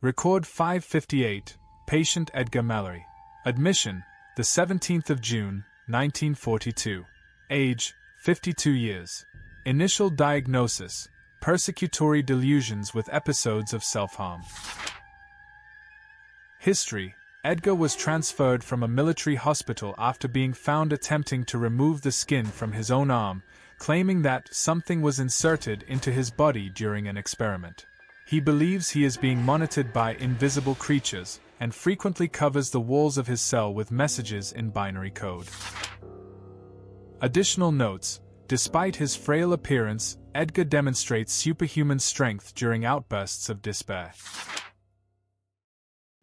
Record 558, Patient Edgar Mallory. Admission, the 17th of June, 1942. Age, 52 years. Initial diagnosis, persecutory delusions with episodes of self-harm. History: Edgar was transferred from a military hospital after being found attempting to remove the skin from his own arm, claiming that something was inserted into his body during an experiment. He believes he is being monitored by invisible creatures, and frequently covers the walls of his cell with messages in binary code. Additional notes: despite his frail appearance, Edgar demonstrates superhuman strength during outbursts of despair.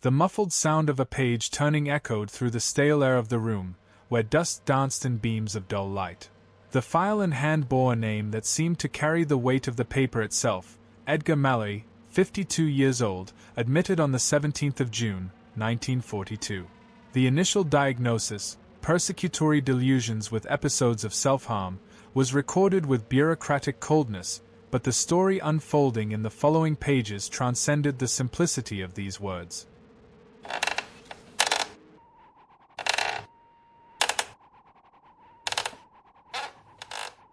The muffled sound of a page turning echoed through the stale air of the room, where dust danced in beams of dull light. The file in hand bore a name that seemed to carry the weight of the paper itself: Edgar Mallory, 52 years old, admitted on the 17th of June, 1942. The initial diagnosis, persecutory delusions with episodes of self-harm, was recorded with bureaucratic coldness, but the story unfolding in the following pages transcended the simplicity of these words.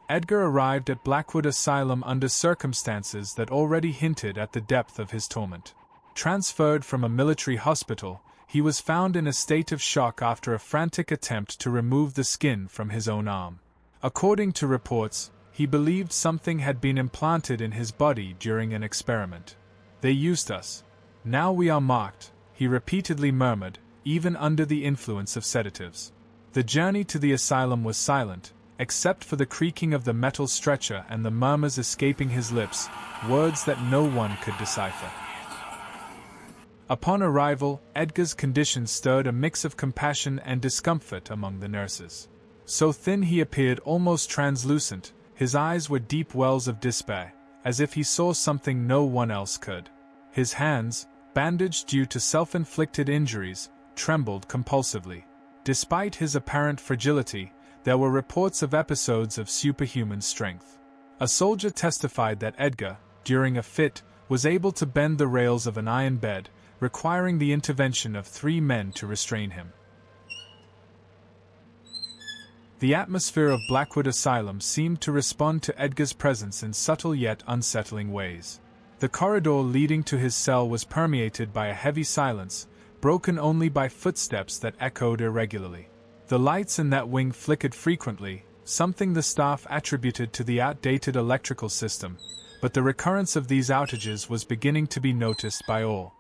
Edgar arrived at Blackwood Asylum under circumstances that already hinted at the depth of his torment. Transferred from a military hospital, he was found in a state of shock after a frantic attempt to remove the skin from his own arm. According to reports, he believed something had been implanted in his body during an experiment. "They used us. Now we are marked," he repeatedly murmured, even under the influence of sedatives. The journey to the asylum was silent, except for the creaking of the metal stretcher and the murmurs escaping his lips, words that no one could decipher. Upon arrival, Edgar's condition stirred a mix of compassion and discomfort among the nurses. So thin he appeared almost translucent, his eyes were deep wells of despair, as if he saw something no one else could. His hands, bandaged due to self-inflicted injuries, trembled compulsively. Despite his apparent fragility, there were reports of episodes of superhuman strength. A soldier testified that Edgar, during a fit, was able to bend the rails of an iron bed, requiring the intervention of 3 men to restrain him. The atmosphere of Blackwood Asylum seemed to respond to Edgar's presence in subtle yet unsettling ways. The corridor leading to his cell was permeated by a heavy silence, broken only by footsteps that echoed irregularly. The lights in that wing flickered frequently, something the staff attributed to the outdated electrical system, but the recurrence of these outages was beginning to be noticed by all.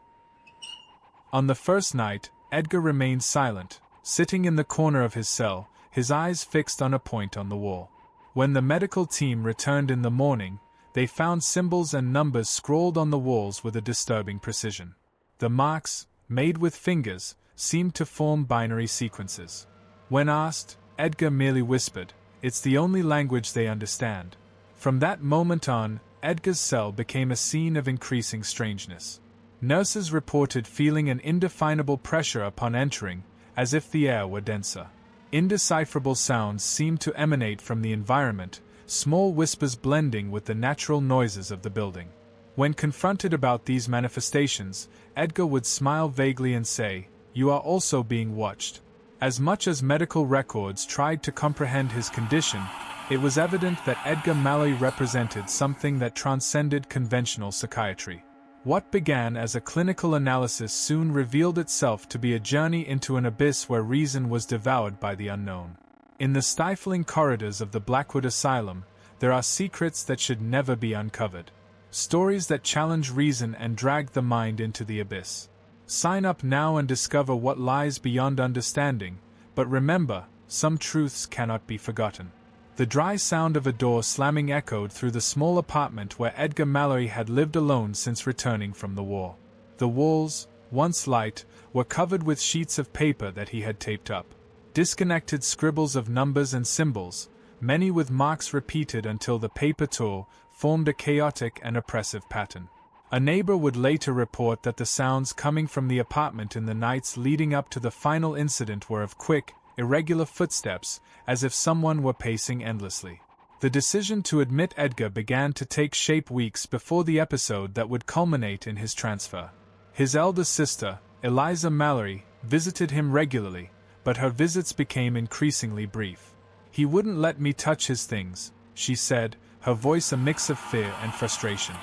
On the first night, Edgar remained silent, sitting in the corner of his cell, his eyes fixed on a point on the wall. When the medical team returned in the morning, they found symbols and numbers scrawled on the walls with a disturbing precision. The marks, made with fingers, seemed to form binary sequences. When asked, Edgar merely whispered, "It's the only language they understand." From that moment on, Edgar's cell became a scene of increasing strangeness. Nurses reported feeling an indefinable pressure upon entering, as if the air were denser. Indecipherable sounds seemed to emanate from the environment, small whispers blending with the natural noises of the building. When confronted about these manifestations, Edgar would smile vaguely and say, "You are also being watched." As much as medical records tried to comprehend his condition, it was evident that Edgar Mallory represented something that transcended conventional psychiatry. What began as a clinical analysis soon revealed itself to be a journey into an abyss where reason was devoured by the unknown. In the stifling corridors of the Blackwood Asylum, there are secrets that should never be uncovered. Stories that challenge reason and drag the mind into the abyss. Sign up now and discover what lies beyond understanding, but remember, some truths cannot be forgotten. The dry sound of a door slamming echoed through the small apartment where Edgar Mallory had lived alone since returning from the war. The walls, once light, were covered with sheets of paper that he had taped up. Disconnected scribbles of numbers and symbols, many with marks repeated until the paper tore, formed a chaotic and oppressive pattern. A neighbor would later report that the sounds coming from the apartment in the nights leading up to the final incident were of quick, irregular footsteps, as if someone were pacing endlessly. The decision to admit Edgar began to take shape weeks before the episode that would culminate in his transfer. His elder sister, Eliza Mallory, visited him regularly, but her visits became increasingly brief. "He wouldn't let me touch his things," she said, her voice a mix of fear and frustration.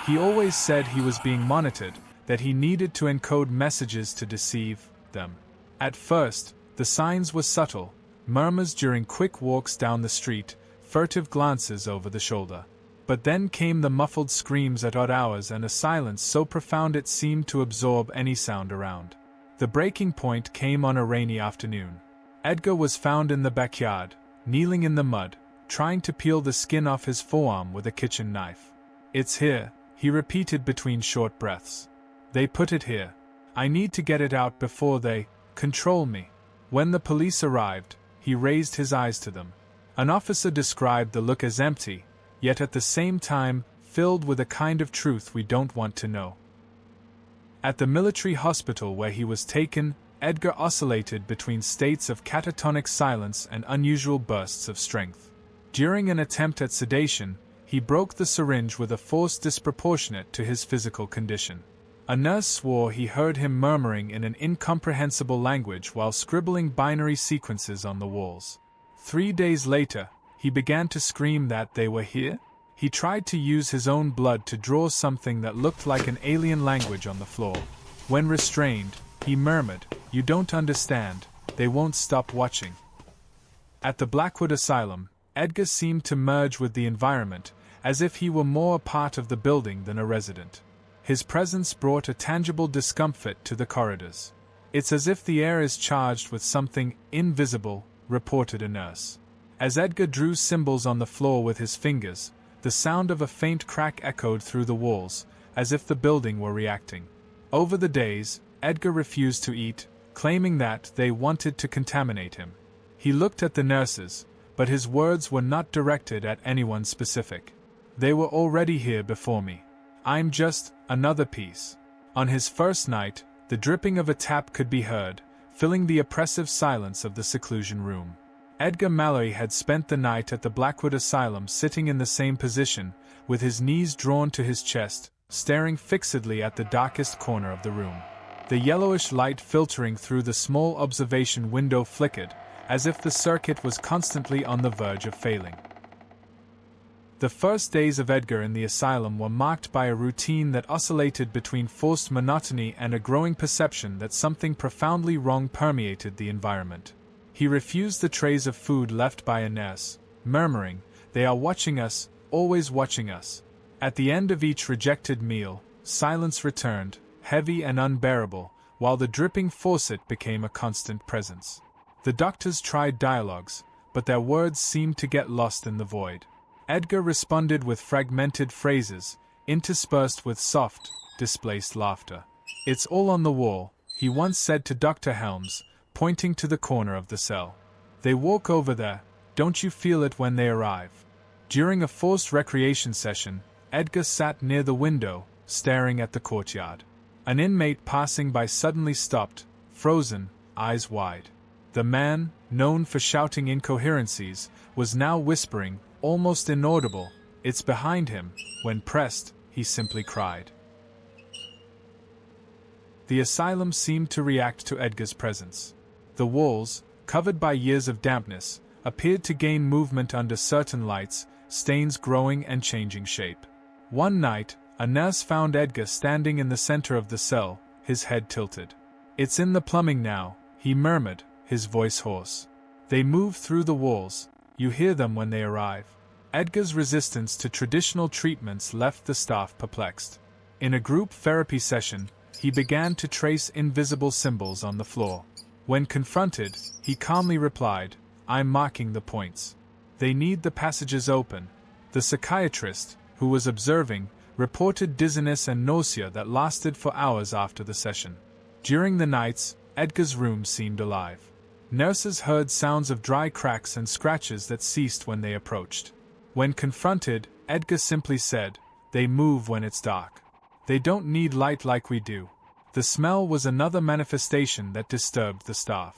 "He always said he was being monitored, that he needed to encode messages to deceive them." At first, the signs were subtle: murmurs during quick walks down the street, furtive glances over the shoulder. But then came the muffled screams at odd hours and a silence so profound it seemed to absorb any sound around. The breaking point came on a rainy afternoon. Edgar was found in the backyard, kneeling in the mud, trying to peel the skin off his forearm with a kitchen knife. "It's here," he repeated between short breaths. "They put it here. I need to get it out before they control me." When the police arrived, he raised his eyes to them. An officer described the look as empty, yet at the same time filled with a kind of truth we don't want to know. At the military hospital where he was taken, Edgar oscillated between states of catatonic silence and unusual bursts of strength. During an attempt at sedation, he broke the syringe with a force disproportionate to his physical condition. A nurse swore he heard him murmuring in an incomprehensible language while scribbling binary sequences on the walls. 3 days later, he began to scream that they were here. He tried to use his own blood to draw something that looked like an alien language on the floor. When restrained, he murmured, "You don't understand, they won't stop watching." At the Blackwood Asylum, Edgar seemed to merge with the environment, as if he were more a part of the building than a resident. His presence brought a tangible discomfort to the corridors. "It's as if the air is charged with something invisible," reported a nurse. As Edgar drew symbols on the floor with his fingers, the sound of a faint crack echoed through the walls, as if the building were reacting. Over the days, Edgar refused to eat, claiming that they wanted to contaminate him. He looked at the nurses, but his words were not directed at anyone specific. "They were already here before me. I'm just another piece." On his first night, the dripping of a tap could be heard, filling the oppressive silence of the seclusion room. Edgar Mallory had spent the night at the Blackwood Asylum sitting in the same position, with his knees drawn to his chest, staring fixedly at the darkest corner of the room. The yellowish light filtering through the small observation window flickered, as if the circuit was constantly on the verge of failing. The first days of Edgar in the asylum were marked by a routine that oscillated between forced monotony and a growing perception that something profoundly wrong permeated the environment. He refused the trays of food left by a nurse, murmuring, "They are watching us, always watching us." At the end of each rejected meal, silence returned, heavy and unbearable, while the dripping faucet became a constant presence. The doctors tried dialogues, but their words seemed to get lost in the void. Edgar responded with fragmented phrases, interspersed with soft, displaced laughter. "It's all on the wall," he once said to Dr. Helms, pointing to the corner of the cell. "They walk over there, don't you feel it when they arrive?" During a forced recreation session, Edgar sat near the window, staring at the courtyard. An inmate passing by suddenly stopped, frozen, eyes wide. The man, known for shouting incoherencies, was now whispering, almost inaudible, "It's behind him." When pressed, he simply cried. The asylum seemed to react to Edgar's presence. The walls, covered by years of dampness, appeared to gain movement under certain lights, stains growing and changing shape. One night, a nurse found Edgar standing in the center of the cell, his head tilted. "It's in the plumbing now," he murmured, his voice hoarse. "They move through the walls. You hear them when they arrive." Edgar's resistance to traditional treatments left the staff perplexed. In a group therapy session, he began to trace invisible symbols on the floor. When confronted, he calmly replied, "I'm marking the points. They need the passages open." The psychiatrist, who was observing, reported dizziness and nausea that lasted for hours after the session. During the nights, Edgar's room seemed alive. Nurses heard sounds of dry cracks and scratches that ceased when they approached. When confronted, Edgar simply said, "They move when it's dark. They don't need light like we do." The smell was another manifestation that disturbed the staff.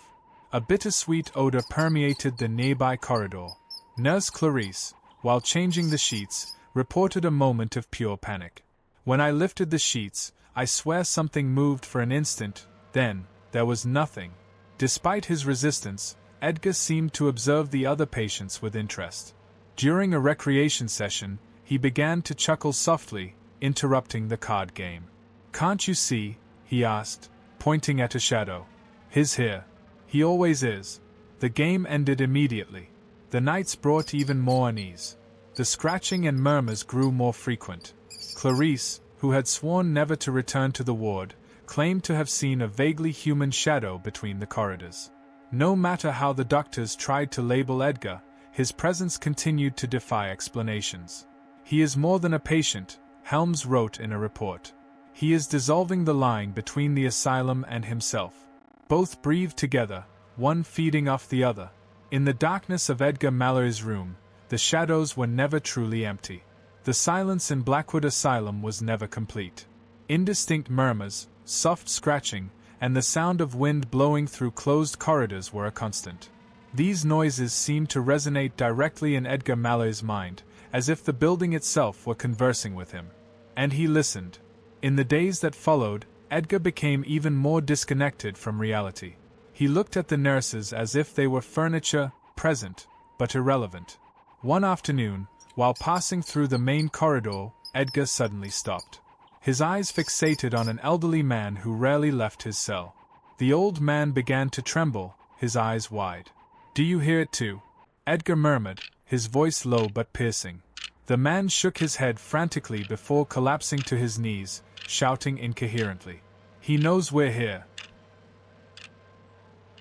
A bittersweet odor permeated the nearby corridor. Nurse Clarice, while changing the sheets, reported a moment of pure panic. "When I lifted the sheets, I swear something moved for an instant, then, there was nothing. Despite his resistance, Edgar seemed to observe the other patients with interest. During a recreation session, he began to chuckle softly, interrupting the card game. "Can't you see?" he asked, pointing at a shadow. "He's here. He always is." The game ended immediately. The nights brought even more unease. The scratching and murmurs grew more frequent. Clarice, who had sworn never to return to the ward, claimed to have seen a vaguely human shadow between the corridors. No matter how the doctors tried to label Edgar, his presence continued to defy explanations. "He is more than a patient," Helms wrote in a report. "He is dissolving the line between the asylum and himself. Both breathe together, one feeding off the other." In the darkness of Edgar Mallory's room, the shadows were never truly empty. The silence in Blackwood Asylum was never complete. Indistinct murmurs, soft scratching, and the sound of wind blowing through closed corridors were a constant. These noises seemed to resonate directly in Edgar Mallory's mind, as if the building itself were conversing with him. And he listened. In the days that followed, Edgar became even more disconnected from reality. He looked at the nurses as if they were furniture, present, but irrelevant. One afternoon, while passing through the main corridor, Edgar suddenly stopped. His eyes fixated on an elderly man who rarely left his cell. The old man began to tremble, his eyes wide. "Do you hear it too?" Edgar murmured, his voice low but piercing. The man shook his head frantically before collapsing to his knees, shouting incoherently. "He knows we're here."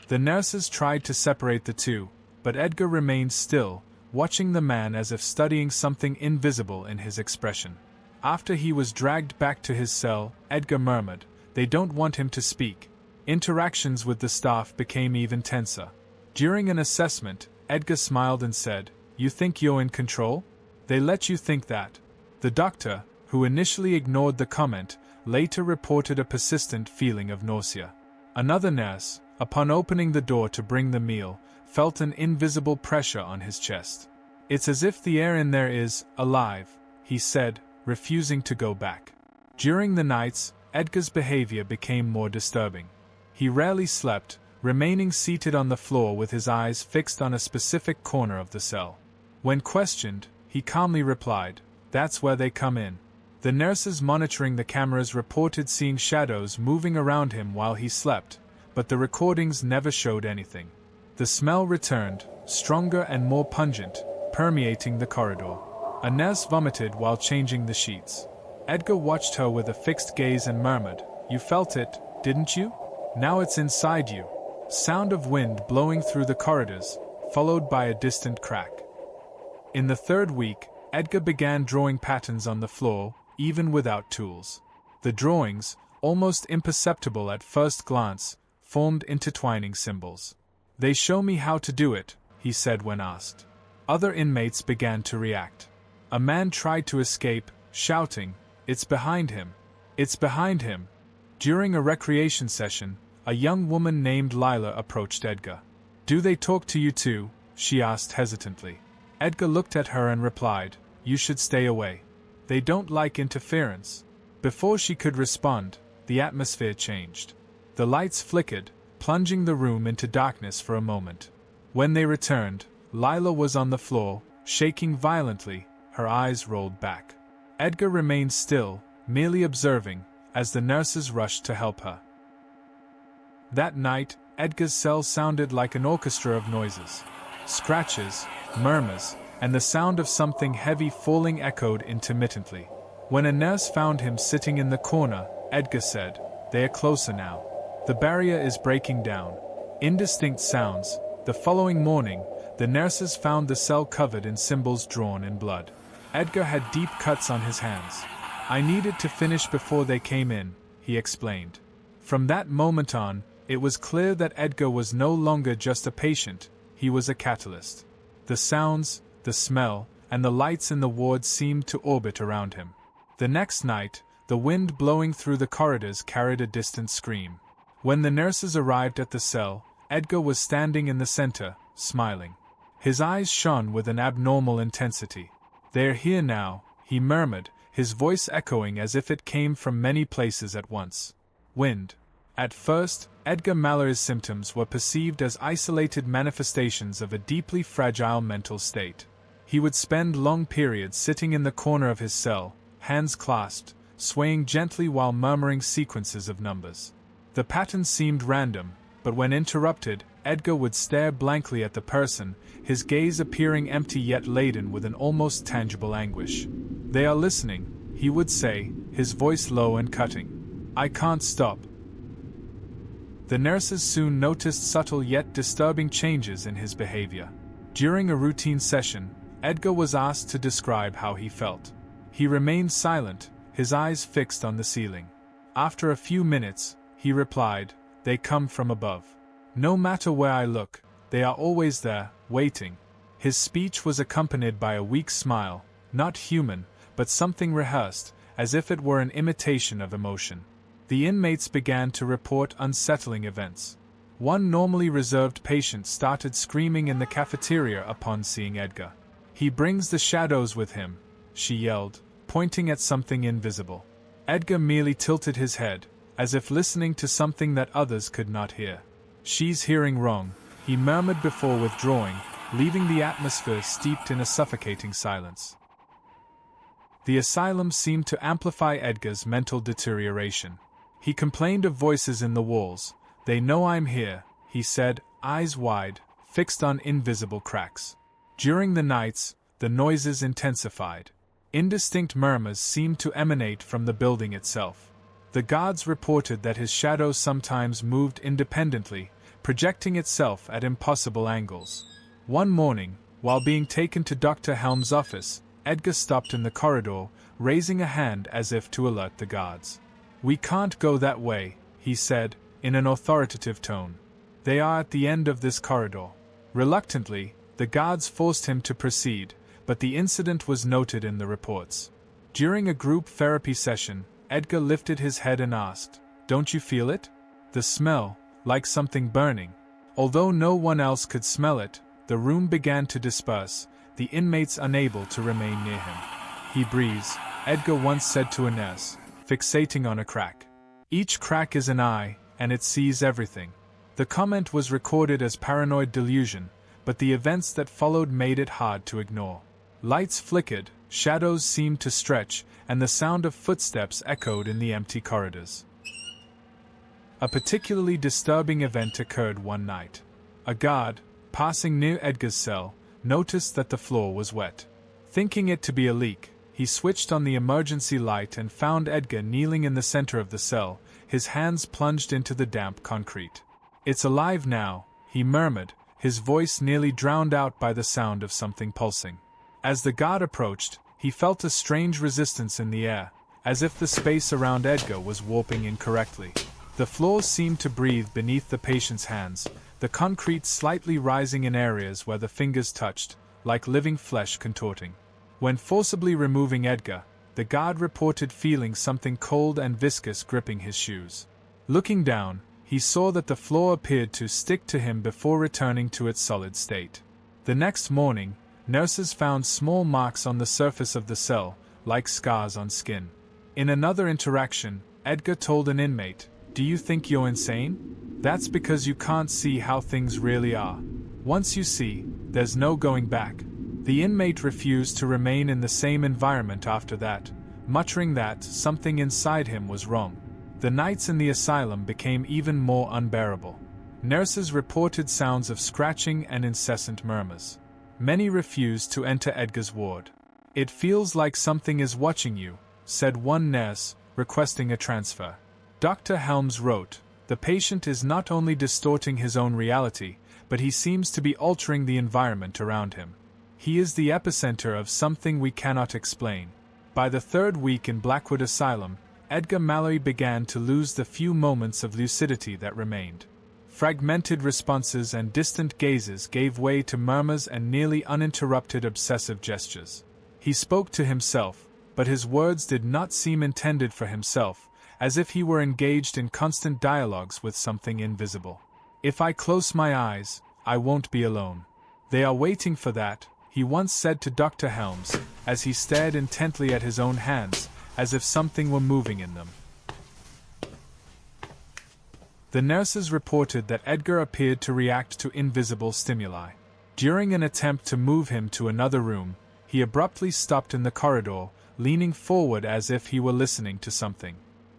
The nurses tried to separate the two, but Edgar remained still, watching the man as if studying something invisible in his expression. After he was dragged back to his cell, Edgar murmured, "They don't want him to speak." Interactions with the staff became even tenser. During an assessment, Edgar smiled and said, "You think you're in control? They let you think that." The doctor, who initially ignored the comment, later reported a persistent feeling of nausea. Another nurse, upon opening the door to bring the meal, felt an invisible pressure on his chest. "It's as if the air in there is alive," he said, refusing to go back. During the nights, Edgar's behavior became more disturbing. He rarely slept, remaining seated on the floor with his eyes fixed on a specific corner of the cell. When questioned, he calmly replied, "That's where they come in." The nurses monitoring the cameras reported seeing shadows moving around him while he slept, but the recordings never showed anything. The smell returned, stronger and more pungent, permeating the corridor. A nurse vomited while changing the sheets. Edgar watched her with a fixed gaze and murmured, "You felt it, didn't you? Now it's inside you." Sound of wind blowing through the corridors, followed by a distant crack. In the third week, Edgar began drawing patterns on the floor, even without tools. The drawings, almost imperceptible at first glance, formed intertwining symbols. "They show me how to do it," he said when asked. Other inmates began to react. A man tried to escape, shouting, "It's behind him! It's behind him!" During a recreation session, a young woman named Lila approached Edgar. "Do they talk to you too?" she asked hesitantly. Edgar looked at her and replied, "You should stay away. They don't like interference." Before she could respond, the atmosphere changed. The lights flickered, plunging the room into darkness for a moment. When they returned, Lila was on the floor, shaking violently, her eyes rolled back. Edgar remained still, merely observing, as the nurses rushed to help her. That night, Edgar's cell sounded like an orchestra of noises. Scratches, murmurs, and the sound of something heavy falling echoed intermittently. When a nurse found him sitting in the corner, Edgar said, "They are closer now. The barrier is breaking down." Indistinct sounds. The following morning, the nurses found the cell covered in symbols drawn in blood. Edgar had deep cuts on his hands. "I needed to finish before they came in," he explained. From that moment on, it was clear that Edgar was no longer just a patient, he was a catalyst. The sounds, the smell, and the lights in the ward seemed to orbit around him. The next night, the wind blowing through the corridors carried a distant scream. When the nurses arrived at the cell, Edgar was standing in the center, smiling. His eyes shone with an abnormal intensity. "They're here now," he murmured, his voice echoing as if it came from many places at once. Wind. At first, Edgar Mallory's symptoms were perceived as isolated manifestations of a deeply fragile mental state. He would spend long periods sitting in the corner of his cell, hands clasped, swaying gently while murmuring sequences of numbers. The patterns seemed random, but when interrupted, Edgar would stare blankly at the person, his gaze appearing empty yet laden with an almost tangible anguish. "They are listening," he would say, his voice low and cutting. "I can't stop." The nurses soon noticed subtle yet disturbing changes in his behavior. During a routine session, Edgar was asked to describe how he felt. He remained silent, his eyes fixed on the ceiling. After a few minutes, he replied, "They come from above. No matter where I look, they are always there, waiting." His speech was accompanied by a weak smile, not human, but something rehearsed, as if it were an imitation of emotion. The inmates began to report unsettling events. One normally reserved patient started screaming in the cafeteria upon seeing Edgar. "He brings the shadows with him," she yelled, pointing at something invisible. Edgar merely tilted his head, as if listening to something that others could not hear. "She's hearing wrong," he murmured before withdrawing, leaving the atmosphere steeped in a suffocating silence. The asylum seemed to amplify Edgar's mental deterioration. He complained of voices in the walls. "They know I'm here," he said, eyes wide, fixed on invisible cracks. During the nights, the noises intensified. Indistinct murmurs seemed to emanate from the building itself. The guards reported that his shadow sometimes moved independently, projecting itself at impossible angles. One morning, while being taken to Dr. Helm's office, Edgar stopped in the corridor, raising a hand as if to alert the guards. "We can't go that way," he said, in an authoritative tone. "They are at the end of this corridor." Reluctantly, the guards forced him to proceed, but the incident was noted in the reports. During a group therapy session, Edgar lifted his head and asked, "Don't you feel it? The smell, like something burning." Although no one else could smell it, the room began to disperse, the inmates unable to remain near him. "He breathes," Edgar once said to a nurse, fixating on a crack. "Each crack is an eye, and it sees everything." The comment was recorded as paranoid delusion, but the events that followed made it hard to ignore. Lights flickered, shadows seemed to stretch, and the sound of footsteps echoed in the empty corridors. A particularly disturbing event occurred one night. A guard, passing near Edgar's cell, noticed that the floor was wet. Thinking it to be a leak, he switched on the emergency light and found Edgar kneeling in the center of the cell, his hands plunged into the damp concrete. "It's alive now," he murmured, his voice nearly drowned out by the sound of something pulsing. As the guard approached, he felt a strange resistance in the air, as if the space around Edgar was warping incorrectly. The floor seemed to breathe beneath the patient's hands, the concrete slightly rising in areas where the fingers touched, like living flesh contorting. When forcibly removing Edgar, the guard reported feeling something cold and viscous gripping his shoes. Looking down, he saw that the floor appeared to stick to him before returning to its solid state. The next morning, nurses found small marks on the surface of the cell, like scars on skin. In another interaction, Edgar told an inmate, "Do you think you're insane? That's because you can't see how things really are. Once you see, there's no going back." The inmate refused to remain in the same environment after that, muttering that something inside him was wrong. The nights in the asylum became even more unbearable. Nurses reported sounds of scratching and incessant murmurs. Many refused to enter Edgar's ward. "It feels like something is watching you," said one nurse, requesting a transfer. Dr. Helms wrote, "The patient is not only distorting his own reality, but he seems to be altering the environment around him. He is the epicenter of something we cannot explain." By the third week in Blackwood Asylum, Edgar Mallory began to lose the few moments of lucidity that remained. Fragmented responses and distant gazes gave way to murmurs and nearly uninterrupted obsessive gestures. He spoke to himself, but his words did not seem intended for himself, as if he were engaged in constant dialogues with something invisible. "If I close my eyes, I won't be alone. They are waiting for that," he once said to Dr. Helms, as he stared intently at his own hands, as if something were moving in them. The nurses reported that Edgar appeared to react to invisible stimuli. During an attempt to move him to another room, he abruptly stopped in the corridor, leaning forward as if he were listening to something.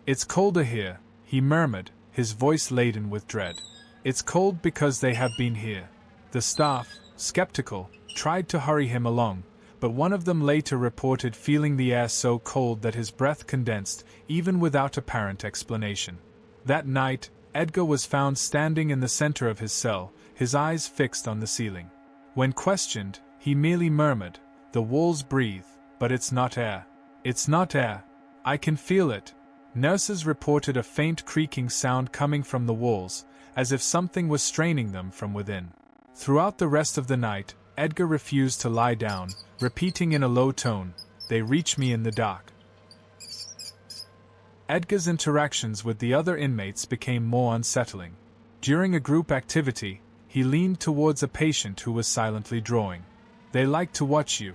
"It's colder here," he murmured, his voice laden with dread. "It's cold because they have been here." The staff, skeptical, tried to hurry him along, but one of them later reported feeling the air so cold that his breath condensed, even without apparent explanation. That night, Edgar was found standing in the center of his cell, his eyes fixed on the ceiling. When questioned, he merely murmured, "The walls breathe, but it's not air. It's not air. I can feel it." Nurses reported a faint creaking sound coming from the walls, as if something was straining them from within. Throughout the rest of the night, Edgar refused to lie down, repeating in a low tone, "They reach me in the dark." Edgar's interactions with the other inmates became more unsettling. During a group activity, he leaned towards a patient who was silently drawing. "They like to watch you.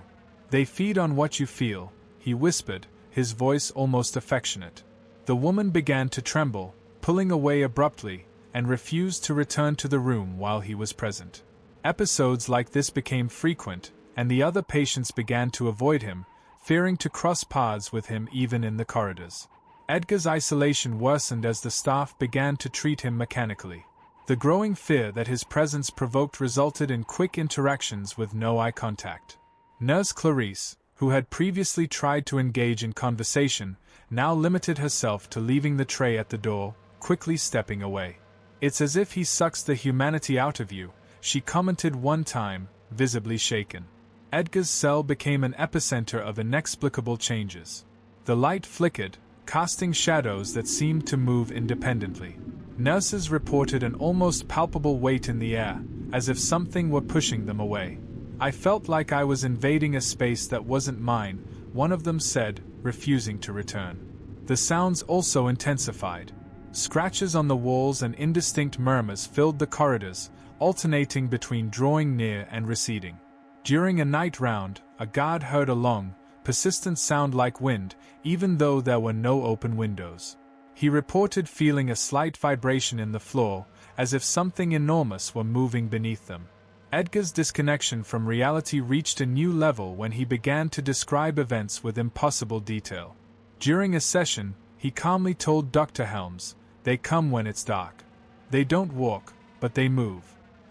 They feed on what you feel," he whispered, his voice almost affectionate. The woman began to tremble, pulling away abruptly, and refused to return to the room while he was present. Episodes like this became frequent, and the other patients began to avoid him, fearing to cross paths with him even in the corridors. Edgar's isolation worsened as the staff began to treat him mechanically. The growing fear that his presence provoked resulted in quick interactions with no eye contact. Nurse Clarice, who had previously tried to engage in conversation, now limited herself to leaving the tray at the door, quickly stepping away. "It's as if he sucks the humanity out of you," she commented one time, visibly shaken. Edgar's cell became an epicenter of inexplicable changes. The light flickered, casting shadows that seemed to move independently. Nurses reported an almost palpable weight in the air, as if something were pushing them away. "I felt like I was invading a space that wasn't mine," one of them said, refusing to return. The sounds also intensified. Scratches on the walls and indistinct murmurs filled the corridors, alternating between drawing near and receding. During a night round, a guard heard a long, persistent sound like wind, even though there were no open windows. He reported feeling a slight vibration in the floor, as if something enormous were moving beneath them. Edgar's disconnection from reality reached a new level when he began to describe events with impossible detail. During a session, he calmly told Dr. Helms, "They come when it's dark. They don't walk, but they move.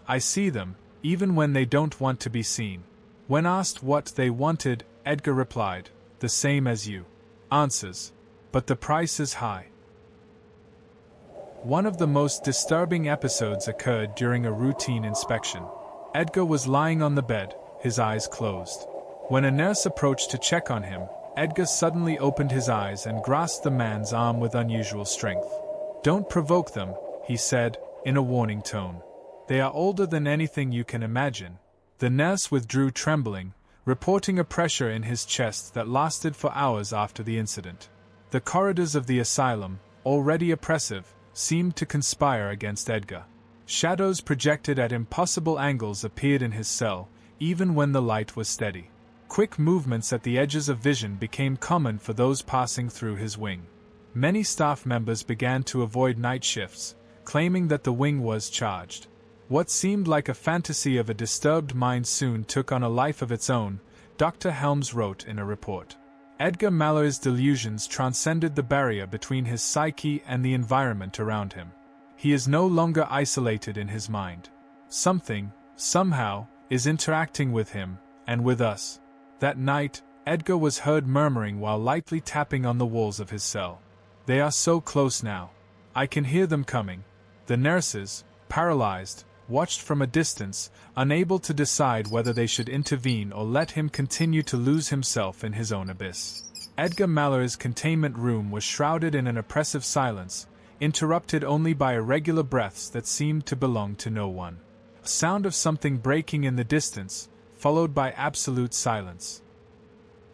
I see them, even when they don't want to be seen." When asked what they wanted, Edgar replied, "The same as you. Answers. But the price is high." One of the most disturbing episodes occurred during a routine inspection. Edgar was lying on the bed, his eyes closed. When a nurse approached to check on him, Edgar suddenly opened his eyes and grasped the man's arm with unusual strength. "Don't provoke them," he said, in a warning tone. "They are older than anything you can imagine." The nurse withdrew trembling, reporting a pressure in his chest that lasted for hours after the incident. The corridors of the asylum, already oppressive, seemed to conspire against Edgar. Shadows projected at impossible angles appeared in his cell, even when the light was steady. Quick movements at the edges of vision became common for those passing through his wing. Many staff members began to avoid night shifts, claiming that the wing was charged. What seemed like a fantasy of a disturbed mind soon took on a life of its own, Dr. Helms wrote in a report. Edgar Mallory's delusions transcended the barrier between his psyche and the environment around him. He is no longer isolated in his mind. Something, somehow, is interacting with him, and with us. That night, Edgar was heard murmuring while lightly tapping on the walls of his cell. "They are so close now. I can hear them coming." The nurses, paralyzed, watched from a distance, unable to decide whether they should intervene or let him continue to lose himself in his own abyss. Edgar Mallory's containment room was shrouded in an oppressive silence, interrupted only by irregular breaths that seemed to belong to no one. A sound of something breaking in the distance, followed by absolute silence.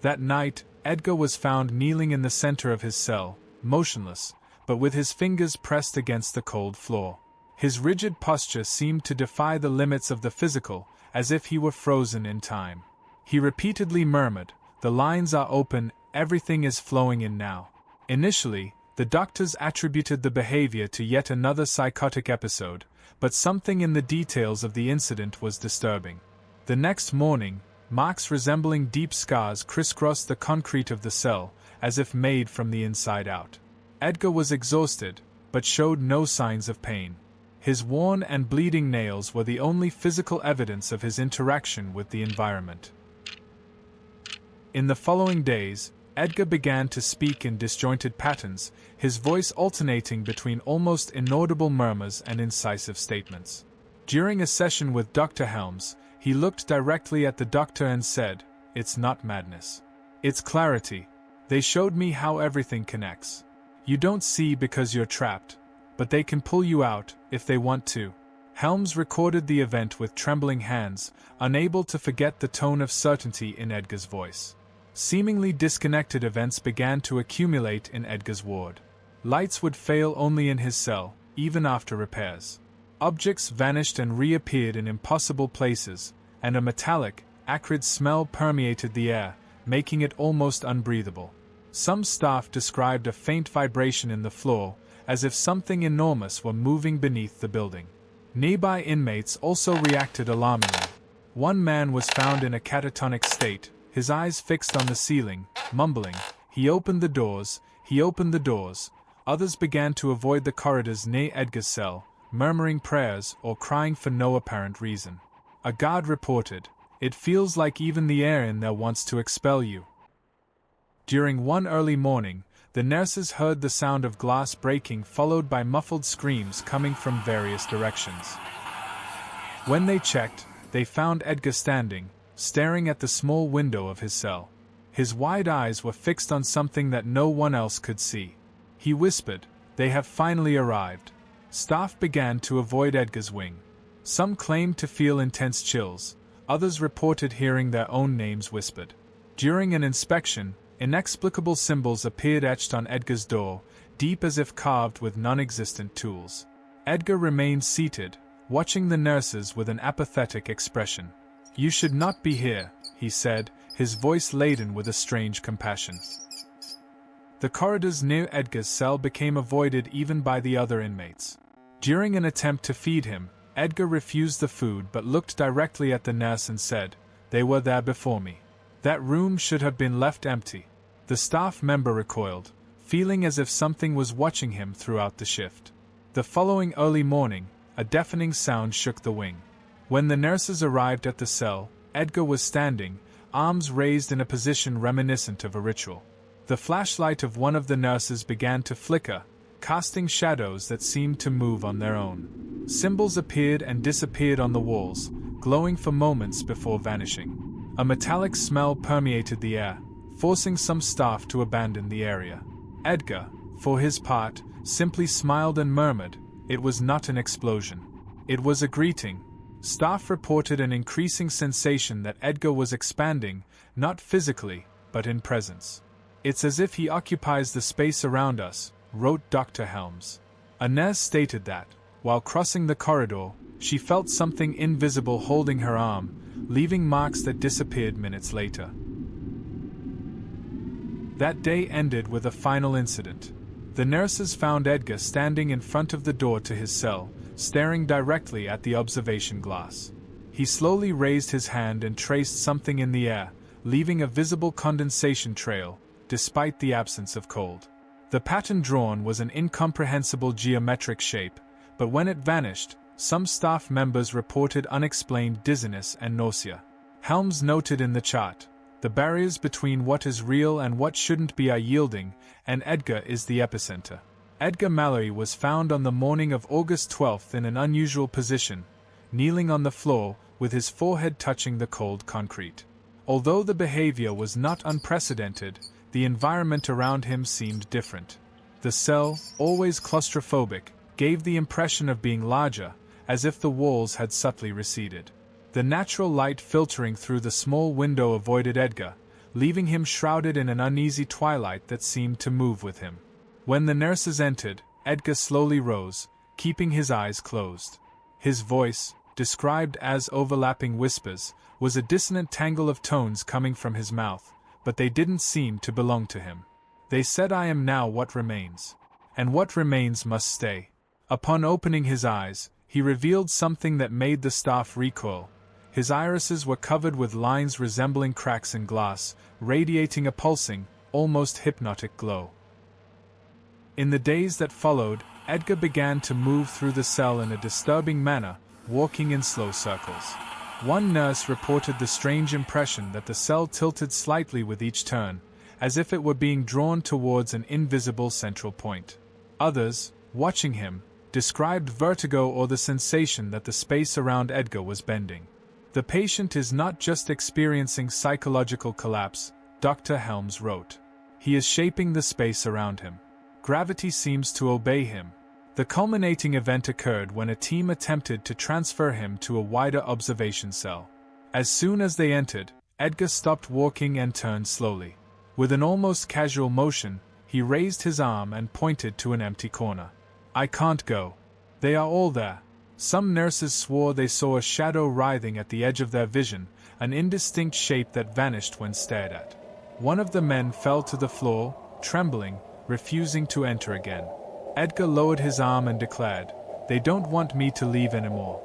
That night, Edgar was found kneeling in the center of his cell, motionless, but with his fingers pressed against the cold floor. His rigid posture seemed to defy the limits of the physical, as if he were frozen in time. He repeatedly murmured, "The lines are open, everything is flowing in now." Initially, the doctors attributed the behavior to yet another psychotic episode, but something in the details of the incident was disturbing. The next morning, marks resembling deep scars crisscrossed the concrete of the cell, as if made from the inside out. Edgar was exhausted, but showed no signs of pain. His worn and bleeding nails were the only physical evidence of his interaction with the environment. In the following days, Edgar began to speak in disjointed patterns, his voice alternating between almost inaudible murmurs and incisive statements. During a session with Dr. Helms, he looked directly at the doctor and said, "It's not madness. It's clarity. They showed me how everything connects. You don't see because you're trapped, but they can pull you out if they want to." Helms recorded the event with trembling hands, unable to forget the tone of certainty in Edgar's voice. Seemingly disconnected events began to accumulate in Edgar's ward. Lights would fail only in his cell, even after repairs. Objects vanished and reappeared in impossible places, and a metallic, acrid smell permeated the air, making it almost unbreathable. Some staff described a faint vibration in the floor, as if something enormous were moving beneath the building. Nearby inmates also reacted alarmingly. One man was found in a catatonic state, his eyes fixed on the ceiling, mumbling, "He opened the doors, he opened the doors." Others began to avoid the corridors near Edgar's cell, murmuring prayers or crying for no apparent reason. A guard reported, "It feels like even the air in there wants to expel you." During one early morning, the nurses heard the sound of glass breaking followed by muffled screams coming from various directions. When they checked, they found Edgar standing, staring at the small window of his cell. His wide eyes were fixed on something that no one else could see. He whispered, "They have finally arrived." Staff began to avoid Edgar's wing. Some claimed to feel intense chills, others reported hearing their own names whispered. During an inspection, inexplicable symbols appeared etched on Edgar's door, deep as if carved with non-existent tools. Edgar remained seated, watching the nurses with an apathetic expression. "You should not be here," he said, his voice laden with a strange compassion. The corridors near Edgar's cell became avoided even by the other inmates. During an attempt to feed him, Edgar refused the food but looked directly at the nurse and said, "They were there before me. That room should have been left empty." The staff member recoiled, feeling as if something was watching him throughout the shift. The following early morning, a deafening sound shook the wing. When the nurses arrived at the cell, Edgar was standing, arms raised in a position reminiscent of a ritual. The flashlight of one of the nurses began to flicker, casting shadows that seemed to move on their own. Symbols appeared and disappeared on the walls, glowing for moments before vanishing. A metallic smell permeated the air, forcing some staff to abandon the area. Edgar, for his part, simply smiled and murmured, "It was not an explosion. It was a greeting." Staff reported an increasing sensation that Edgar was expanding, not physically, but in presence. "It's as if he occupies the space around us," wrote Dr. Helms. A nurse stated that, while crossing the corridor, she felt something invisible holding her arm, leaving marks that disappeared minutes later. That day ended with a final incident. The nurses found Edgar standing in front of the door to his cell, staring directly at the observation glass. He slowly raised his hand and traced something in the air, leaving a visible condensation trail, despite the absence of cold. The pattern drawn was an incomprehensible geometric shape, but when it vanished, some staff members reported unexplained dizziness and nausea. Helms noted in the chart, "The barriers between what is real and what shouldn't be are yielding, and Edgar is the epicenter." Edgar Mallory was found on the morning of August 12 in an unusual position, kneeling on the floor, with his forehead touching the cold concrete. Although the behavior was not unprecedented, the environment around him seemed different. The cell, always claustrophobic, gave the impression of being larger, as if the walls had subtly receded. The natural light filtering through the small window avoided Edgar, leaving him shrouded in an uneasy twilight that seemed to move with him. When the nurses entered, Edgar slowly rose, keeping his eyes closed. His voice, described as overlapping whispers, was a dissonant tangle of tones coming from his mouth, but they didn't seem to belong to him. They said, "I am now what remains. And what remains must stay." Upon opening his eyes, he revealed something that made the staff recoil. His irises were covered with lines resembling cracks in glass, radiating a pulsing, almost hypnotic glow. In the days that followed, Edgar began to move through the cell in a disturbing manner, walking in slow circles. One nurse reported the strange impression that the cell tilted slightly with each turn, as if it were being drawn towards an invisible central point. Others, watching him, described vertigo or the sensation that the space around Edgar was bending. "The patient is not just experiencing psychological collapse," Dr. Helms wrote. "He is shaping the space around him. Gravity seems to obey him." The culminating event occurred when a team attempted to transfer him to a wider observation cell. As soon as they entered, Edgar stopped walking and turned slowly. With an almost casual motion, he raised his arm and pointed to an empty corner. "I can't go. They are all there." Some nurses swore they saw a shadow writhing at the edge of their vision, an indistinct shape that vanished when stared at. One of the men fell to the floor, trembling, refusing to enter again. Edgar lowered his arm and declared, "They don't want me to leave anymore."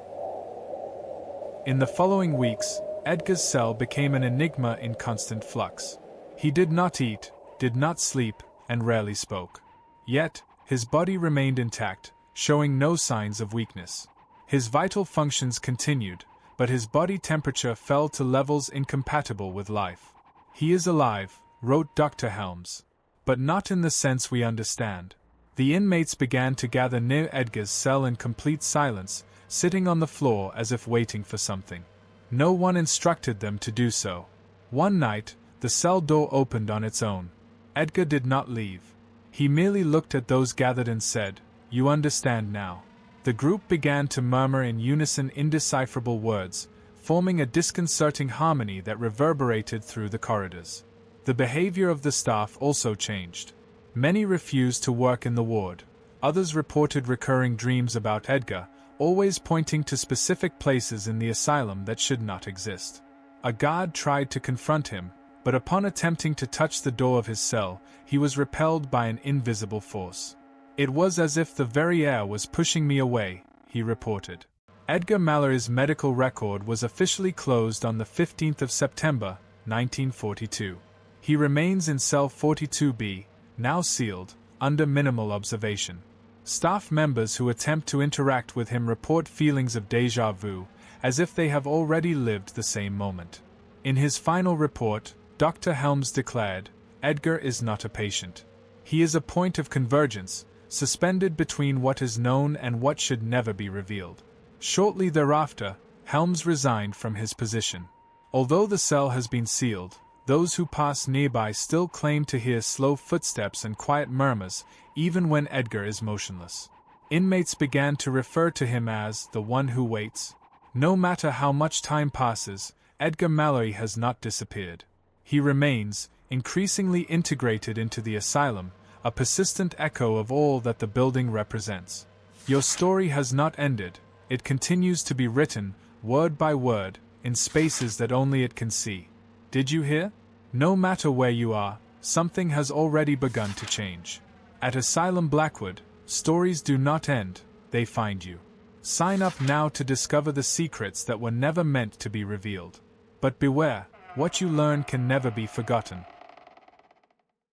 In the following weeks, Edgar's cell became an enigma in constant flux. He did not eat, did not sleep, and rarely spoke. Yet, his body remained intact, showing no signs of weakness. His vital functions continued, but his body temperature fell to levels incompatible with life. "He is alive," wrote Dr. Helms. "But not in the sense we understand." The inmates began to gather near Edgar's cell in complete silence, sitting on the floor as if waiting for something. No one instructed them to do so. One night, the cell door opened on its own. Edgar did not leave. He merely looked at those gathered and said, "You understand now." The group began to murmur in unison indecipherable words, forming a disconcerting harmony that reverberated through the corridors. The behavior of the staff also changed. Many refused to work in the ward. Others reported recurring dreams about Edgar, always pointing to specific places in the asylum that should not exist. A guard tried to confront him, but upon attempting to touch the door of his cell, he was repelled by an invisible force. "It was as if the very air was pushing me away," he reported. Edgar Mallory's medical record was officially closed on the 15th of September, 1942. He remains in cell 42B, now sealed, under minimal observation. Staff members who attempt to interact with him report feelings of déjà vu, as if they have already lived the same moment. In his final report, Dr. Helms declared, "Edgar is not a patient. He is a point of convergence, suspended between what is known and what should never be revealed." Shortly thereafter, Helms resigned from his position. Although the cell has been sealed, those who pass nearby still claim to hear slow footsteps and quiet murmurs, even when Edgar is motionless. Inmates began to refer to him as the one who waits. No matter how much time passes, Edgar Mallory has not disappeared. He remains, increasingly integrated into the asylum, a persistent echo of all that the building represents. Your story has not ended, it continues to be written, word by word, in spaces that only it can see. Did you hear? No matter where you are, something has already begun to change. At Asylum Blackwood, stories do not end, they find you. Sign up now to discover the secrets that were never meant to be revealed. But beware, what you learn can never be forgotten.